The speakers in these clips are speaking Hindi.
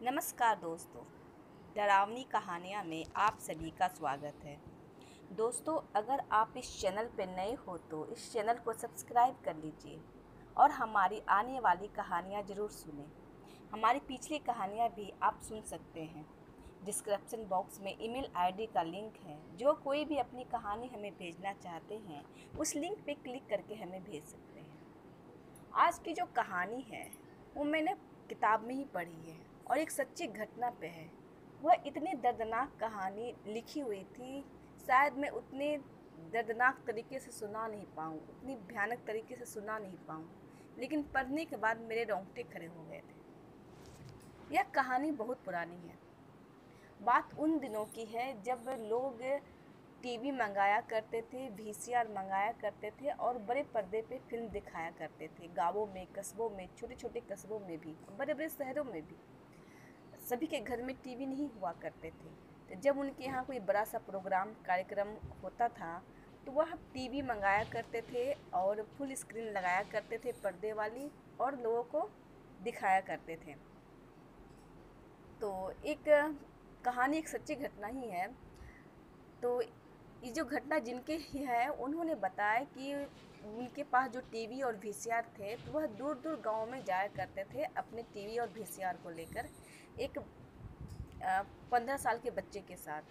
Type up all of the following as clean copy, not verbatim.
नमस्कार दोस्तों, डरावनी कहानियाँ में आप सभी का स्वागत है। दोस्तों, अगर आप इस चैनल पर नए हो तो इस चैनल को सब्सक्राइब कर लीजिए और हमारी आने वाली कहानियाँ ज़रूर सुनें। हमारी पिछली कहानियाँ भी आप सुन सकते हैं। डिस्क्रिप्शन बॉक्स में ईमेल आईडी का लिंक है। जो कोई भी अपनी कहानी हमें भेजना चाहते हैं उस लिंक पे क्लिक करके हमें भेज सकते हैं। आज की जो कहानी है वो मैंने किताब में ही पढ़ी है और एक सच्ची घटना पे है। वह इतनी दर्दनाक कहानी लिखी हुई थी, शायद मैं उतने दर्दनाक तरीके से सुना नहीं पाऊँ, उतनी भयानक तरीके से सुना नहीं पाऊँ, लेकिन पढ़ने के बाद मेरे रोंगटे खड़े हो गए थे। यह कहानी बहुत पुरानी है। बात उन दिनों की है जब लोग टीवी मंगाया करते थे, वीसीआर मंगाया करते थे और बड़े पर्दे पे फिल्म दिखाया करते थे। गाँवों में, कस्बों में, छोटे छोटे कस्बों में भी, बड़े बड़े शहरों में भी सभी के घर में टीवी नहीं हुआ करते थे। तो जब उनके यहाँ कोई बड़ा सा प्रोग्राम कार्यक्रम होता था तो वह टीवी मंगाया करते थे और फुल स्क्रीन लगाया करते थे पर्दे वाली, और लोगों को दिखाया करते थे। तो एक कहानी, एक सच्ची घटना ही है। तो ये जो घटना जिनके ही है उन्होंने बताया कि उनके पास जो टीवी और वीसीआर थे तो वह दूर दूर गाँव में जाया करते थे अपने टीवी और वीसीआर को लेकर, एक 15 साल के बच्चे के साथ।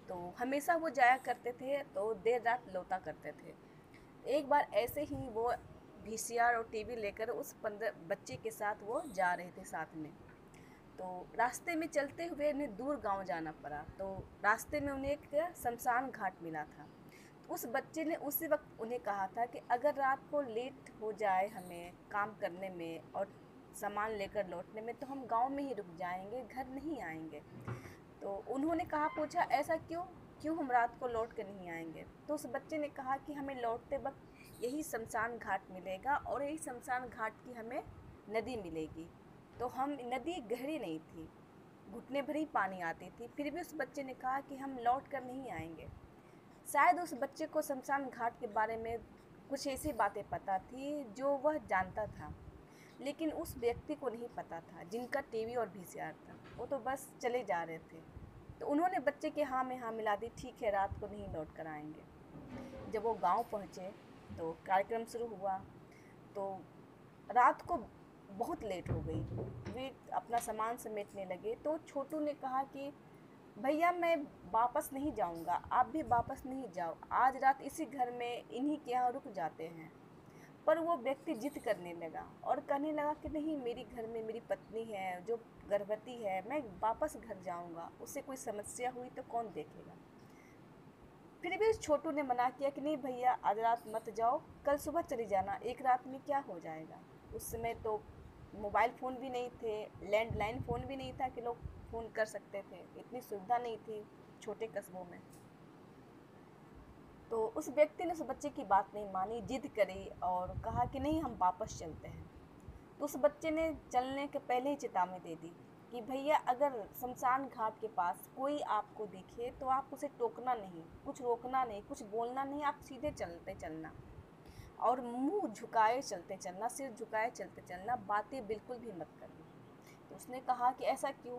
तो हमेशा वो जाया करते थे तो देर रात लौटा करते थे। एक बार ऐसे ही वो वीसीआर और टीवी लेकर उस 15 बच्चे के साथ वो जा रहे थे साथ में। तो रास्ते में चलते हुए उन्हें दूर गांव जाना पड़ा। तो रास्ते में उन्हें एक शमशान घाट मिला था। तो उस बच्चे ने उसी वक्त उन्हें कहा था कि अगर रात को लेट हो जाए हमें काम करने में और सामान लेकर लौटने में तो हम गांव में ही रुक जाएंगे, घर नहीं आएंगे। तो उन्होंने कहा, पूछा ऐसा क्यों, क्यों हम रात को लौट कर नहीं आएंगे? तो उस बच्चे ने कहा कि हमें लौटते वक्त यही शमशान घाट मिलेगा और यही शमशान घाट की हमें नदी मिलेगी। तो हम, नदी गहरी नहीं थी, घुटने भर ही पानी आती थी, फिर भी उस बच्चे ने कहा कि हम लौट कर नहीं आएंगे। शायद उस बच्चे को शमशान घाट के बारे में कुछ ऐसी बातें पता थी जो वह जानता था, लेकिन उस व्यक्ति को नहीं पता था जिनका टीवी और वीसीआर था। वो तो बस चले जा रहे थे। तो उन्होंने बच्चे के हाँ में हाँ मिला दी, ठीक है रात को नहीं लौट कर आएंगे। जब वो गांव पहुँचे तो कार्यक्रम शुरू हुआ। तो रात को बहुत लेट हो गई, वे अपना सामान समेटने लगे। तो छोटू ने कहा कि भैया मैं वापस नहीं जाऊंगा, आप भी वापस नहीं जाओ, आज रात इसी घर में इन्हीं के यहाँ रुक जाते हैं। पर वो व्यक्ति जिद करने लगा और कहने लगा कि नहीं, मेरी घर में मेरी पत्नी है जो गर्भवती है, मैं वापस घर जाऊंगा, उससे कोई समस्या हुई तो कौन देखेगा। फिर भी उस छोटू ने मना किया कि नहीं भैया, आज रात मत जाओ, कल सुबह चली जाना, एक रात में क्या हो जाएगा। उस समय तो मोबाइल फ़ोन भी नहीं थे, लैंडलाइन फ़ोन भी नहीं था कि लोग फ़ोन कर सकते थे, इतनी सुविधा नहीं थी छोटे कस्बों में। तो उस व्यक्ति ने उस बच्चे की बात नहीं मानी, जिद करी और कहा कि नहीं, हम वापस चलते हैं। तो उस बच्चे ने चलने के पहले ही चेतावनी दे दी कि भैया, अगर शमशान घाट के पास कोई आपको दिखे तो आप उसे टोकना नहीं, कुछ रोकना नहीं, कुछ बोलना नहीं, आप सीधे चलते चलना और मुंह झुकाए चलते चलना, सिर झुकाए चलते चलना, बातें बिल्कुल भी मत करना। तो उसने कहा कि ऐसा क्यों?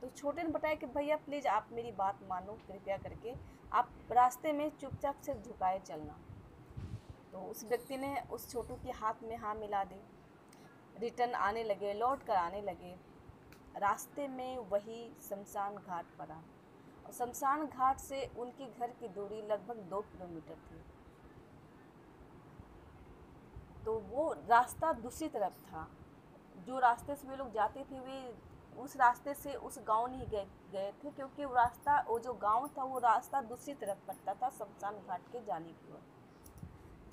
तो छोटे ने बताया कि भैया प्लीज़ आप मेरी बात मानो, कृपया करके आप रास्ते में चुपचाप सिर झुकाए चलना। तो उस व्यक्ति ने उस छोटू के हाथ में हाँ मिला दी। रिटर्न आने लगे, लौट कर आने लगे। रास्ते में वही शमशान घाट पड़ा और शमशान घाट से उनके घर की दूरी लगभग 2 किलोमीटर थी। तो वो रास्ता दूसरी तरफ था। जो रास्ते से वे लोग जाते थे वे उस रास्ते से उस गांव नहीं गए गए थे, क्योंकि वो रास्ता, वो जो गांव था वो रास्ता दूसरी तरफ पड़ता था शमशान घाट के जाने की ओर।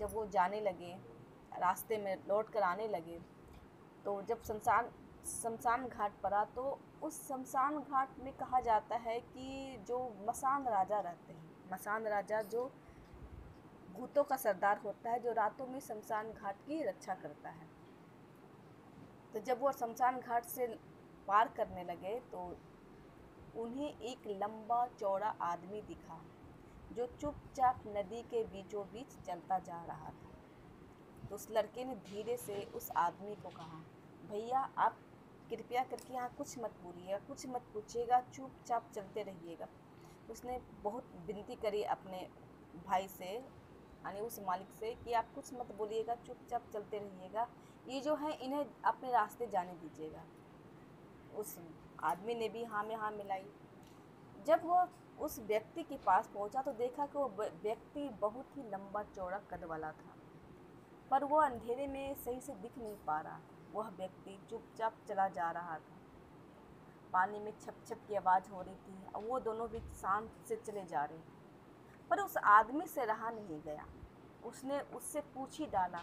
जब वो जाने लगे, रास्ते में लौट कर आने लगे, तो जब शमशान शमशान घाट पड़ा तो उस शमशान घाट में कहा जाता है कि जो मसान राजा रहते हैं, मसान राजा जो भूतों का सरदार होता है, जो रातों में शमशान घाट की रक्षा करता है। तो जब वो शमशान घाट से पार करने लगे तो उन्हें एक लंबा चौड़ा आदमी दिखा जो चुपचाप नदी के बीचों बीच चलता जा रहा था। तो उस लड़के ने धीरे से उस आदमी को कहा, भैया आप कृपया करके यहाँ कुछ मत बोलिएगा, कुछ मत पूछिएगा, चुपचाप चलते रहिएगा। उसने बहुत विनती करी अपने भाई से, यानी उस मालिक से, कि आप कुछ मत बोलिएगा, चुपचाप चलते रहिएगा, ये जो है इन्हें अपने रास्ते जाने दीजिएगा। उस आदमी ने भी हाँ में हाँ मिलाई। जब वो उस व्यक्ति के पास पहुंचा तो देखा कि वो व्यक्ति बहुत ही लंबा चौड़ा कद वाला था, पर वो अंधेरे में सही से दिख नहीं पा रहा था। वह व्यक्ति चुपचाप चला जा रहा था। पानी में छप छप की आवाज़ हो रही थी और वो दोनों भी शांत से चले जा रहे थे। पर उस आदमी से रहा नहीं गया। उसने उससे पूछ ही डाला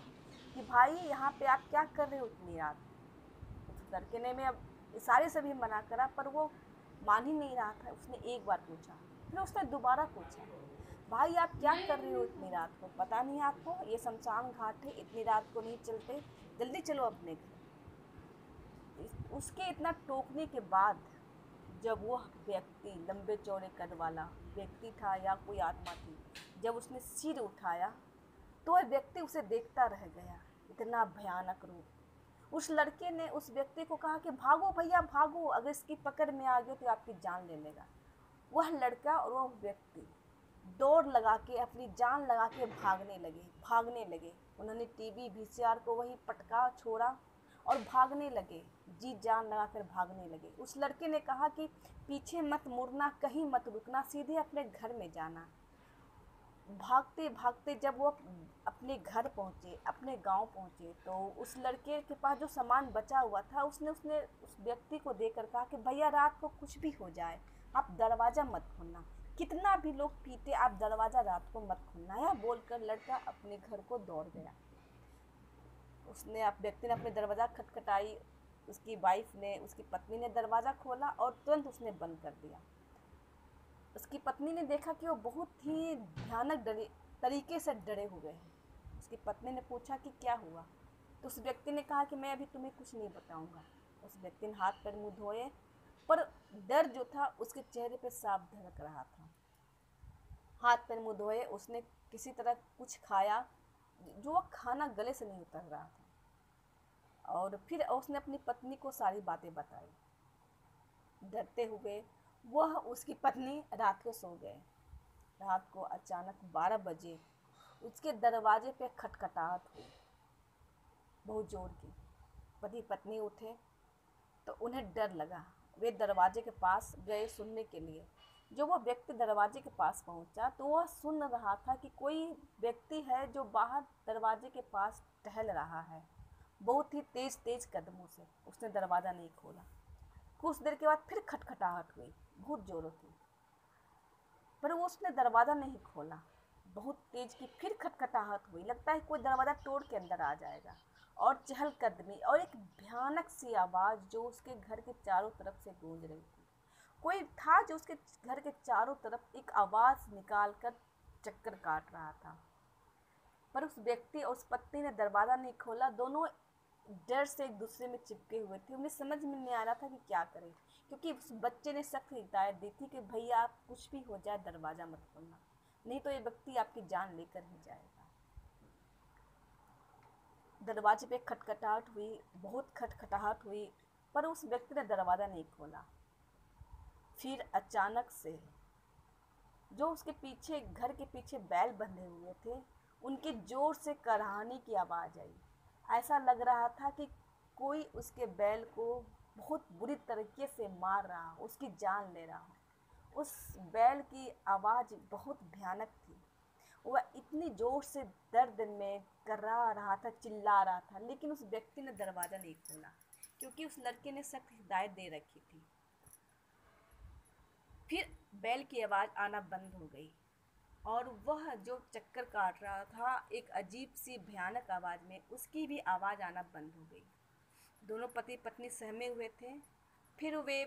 कि भाई यहाँ पे आप क्या कर रहे हो इतनी रात। उस लड़के ने में अब इशारे से भी मना करा, पर वो मान ही नहीं रहा था। उसने एक बार पूछा, फिर उसने दोबारा पूछा, भाई आप क्या कर रहे हो इतनी रात को, पता नहीं आपको ये शमशान घाट है, इतनी रात को नहीं चलते, जल्दी चलो अपने घर। उसके इतना टोकने के बाद जब वो व्यक्ति, लंबे चौड़े कद वाला व्यक्ति था या कोई आत्मा थी, जब उसने सिर उठाया तो वह व्यक्ति उसे देखता रह गया। इतना भयानक रूप। उस लड़के ने उस व्यक्ति को कहा कि भागो भैया भागो, अगर इसकी पकड़ में आ गए तो आपकी जान ले लेगा। वह लड़का और वह व्यक्ति दौड़ लगा के, अपनी जान लगा के भागने लगे। उन्होंने टीवी वीसीआर को वहीं पटका छोड़ा और भागने लगे, जी जान लगा कर भागने लगे। उस लड़के ने कहा कि पीछे मत मुड़ना, कहीं मत रुकना, सीधे अपने घर में जाना। भागते भागते जब वो अपने घर पहुँचे, अपने गांव पहुँचे, तो उस लड़के के पास जो सामान बचा हुआ था उसने उस व्यक्ति को देकर कहा कि भैया रात को कुछ भी हो जाए आप दरवाज़ा मत खोलना, कितना भी लोग पीटे आप दरवाज़ा रात को मत खोलना। यह बोलकर लड़का अपने घर को दौड़ गया। व्यक्ति ने अपने दरवाज़ा खटखटाई, उसकी वाइफ ने, उसकी पत्नी ने दरवाज़ा खोला और तुरंत उसने बंद कर दिया। उसकी पत्नी ने देखा कि वो बहुत ही भयानक तरीके से डरे हुए हैं। उसकी पत्नी ने पूछा कि क्या हुआ, तो उस व्यक्ति ने कहा कि मैं अभी तुम्हें कुछ नहीं बताऊंगा। उस व्यक्ति ने हाथ पैर मुंह धोए, पर डर जो था उसके चेहरे पे साफ झलक रहा था। हाथ पैर मुंह धोए, उसने किसी तरह कुछ खाया, जो वह खाना गले से नहीं उतर रहा था, और फिर उसने अपनी पत्नी को सारी बातें बताई। डरते हुए वह उसकी पत्नी रात को सो गए। रात को अचानक 12 बजे उसके दरवाजे पे खटखटाहट हुई, बहुत जोर की। पति पत्नी उठे तो उन्हें डर लगा। वे दरवाजे के पास गए सुनने के लिए। जो वह व्यक्ति दरवाजे के पास पहुंचा तो वह सुन रहा था कि कोई व्यक्ति है जो बाहर दरवाजे के पास टहल रहा है, बहुत ही तेज तेज कदमों से। उसने दरवाज़ा नहीं खोला। कुछ देर के बाद फिर खटखटाहट हुई, बहुत जोरों की, पर वो उसने दरवाज़ा नहीं खोला। बहुत तेज की फिर खटखटाहट हुई, लगता है कोई दरवाज़ा तोड़ के अंदर आ जाएगा। और चहलकदमी और एक भयानक सी आवाज़ जो उसके घर के चारों तरफ से गूंज रही थी। कोई था जो उसके घर के चारों तरफ एक आवाज़ निकाल कर चक्कर काट रहा था। पर उस व्यक्ति और उस पत्नी ने दरवाज़ा नहीं खोला। दोनों डर से एक दूसरे में चिपके हुए थे। उन्हें समझ में नहीं आ रहा था कि क्या करें, क्योंकि उस बच्चे ने सख्त हिदायत दी थी कि भैया आप कुछ भी हो जाए दरवाज़ा मत खोलना, नहीं तो ये व्यक्ति आपकी जान लेकर ही जाएगा। दरवाजे पे खटखटाहट हुई, बहुत खटखटाहट हुई, पर उस व्यक्ति ने दरवाज़ा नहीं खोला। फिर अचानक से जो उसके पीछे, घर के पीछे बैल बंधे हुए थे, उनके जोर से कराहने की आवाज़ आई। ऐसा लग रहा था कि कोई उसके बैल को बहुत बुरी तरीके से मार रहा हो, उसकी जान ले रहा हो। उस बैल की आवाज़ बहुत भयानक थी। वह इतनी जोर से दर्द में कराह रहा था, चिल्ला रहा था, लेकिन उस व्यक्ति ने दरवाज़ा नहीं खोला, क्योंकि उस लड़के ने सख्त हिदायत दे रखी थी। फिर बैल की आवाज़ आना बंद हो गई और वह जो चक्कर काट रहा था एक अजीब सी भयानक आवाज़ में, उसकी भी आवाज़ आना बंद हो गई। दोनों पति पत्नी सहमे हुए थे। फिर वे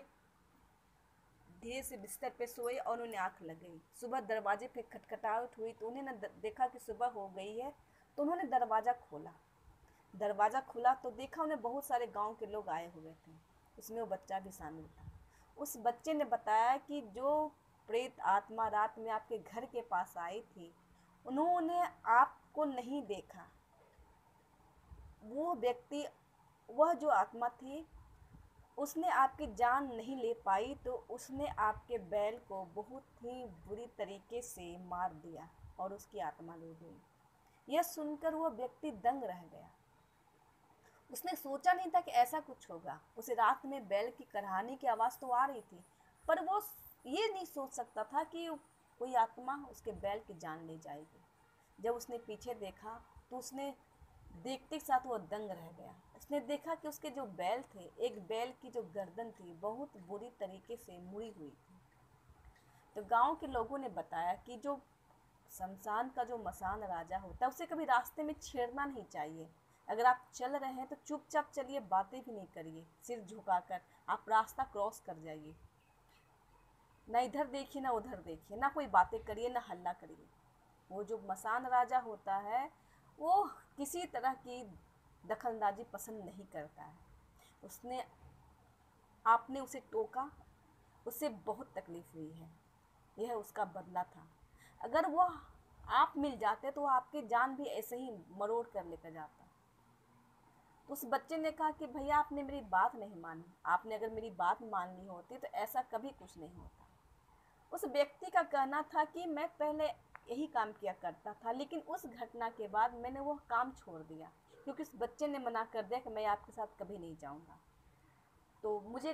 धीरे से बिस्तर पे सोए और उन्हें आँख लग गई। सुबह दरवाजे पे खटखटाहट हुई तो उन्हें देखा कि सुबह हो गई है, तो उन्होंने दरवाज़ा खोला। दरवाज़ा खुला तो देखा उन्हें बहुत सारे गांव के लोग आए हुए थे, उसमें वो बच्चा भी शामिल था। उस बच्चे ने बताया कि जो प्रेत आत्मा रात में आपके घर के पास आई थी, उन्होंने आपको नहीं देखा। वो व्यक्ति, वह जो आत्मा थी, उसने आपकी जान नहीं ले पाई तो उसने आपके बैल को बहुत ही बुरी तरीके से मार दिया और उसकी आत्मा ले गई। यह सुनकर वह व्यक्ति दंग रह गया। उसने सोचा नहीं था कि ऐसा कुछ होगा। उसे रात में बैल की करहाने की आवाज़ तो आ रही थी, पर वो ये नहीं सोच सकता था कि कोई आत्मा उसके बैल की जान ले जाएगी। जब उसने पीछे देखा तो उसने देखते के साथ वो दंग रह गया। उसने देखा कि उसके जो बैल थे, एक बैल की जो गर्दन थी बहुत बुरी तरीके से मुड़ी हुई थी। तो गांव के लोगों ने बताया कि जो शमशान का जो मसान राजा होता है उसे कभी रास्ते में छेड़ना नहीं चाहिए। अगर आप चल रहे हैं तो चुपचाप चलिए, बातें भी नहीं करिए, सिर झुकाकर आप रास्ता क्रॉस कर जाइए। ना इधर देखिए ना उधर देखिए, ना कोई बातें करिए ना हल्ला करिए। वो जो मसान राजा होता है वो किसी तरह की दखलंदाजी पसंद नहीं करता है। उसने आपने उसे टोका, उससे बहुत तकलीफ हुई है, यह उसका बदला था। अगर वो आप मिल जाते तो वो आपकी जान भी ऐसे ही मरोड़ कर लेकर जाता। तो उस बच्चे ने कहा कि भैया आपने मेरी बात नहीं मानी, आपने अगर मेरी बात मान ली होती तो ऐसा कभी कुछ नहीं होता। उस व्यक्ति का कहना था कि मैं पहले यही काम किया करता था, लेकिन उस घटना के बाद मैंने वो काम छोड़ दिया क्योंकि उस बच्चे ने मना कर दिया कि मैं आपके साथ कभी नहीं जाऊंगा। तो मुझे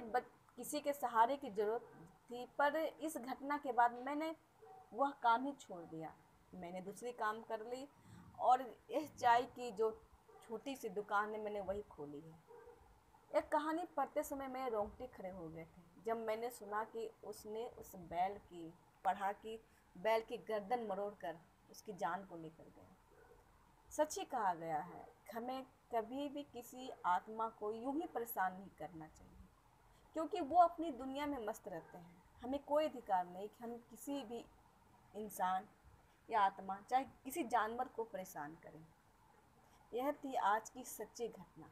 किसी के सहारे की ज़रूरत थी, पर इस घटना के बाद मैंने वह काम ही छोड़ दिया। मैंने दूसरी काम कर ली और यह चाय की जो छोटी सी दुकान है मैंने वही खोली है। एक कहानी पढ़ते समय मेरे रोंगटे खड़े हो गए थे जब मैंने सुना कि उसने उस बैल की पढ़ा कि बैल की गर्दन मरोड़ कर उसकी जान को लेकर गया। सच ही कहा गया है, हमें कभी भी किसी आत्मा को यूं ही परेशान नहीं करना चाहिए, क्योंकि वो अपनी दुनिया में मस्त रहते हैं। हमें कोई अधिकार नहीं कि हम किसी भी इंसान या आत्मा चाहे किसी जानवर को परेशान करें। यह थी आज की सच्ची घटना।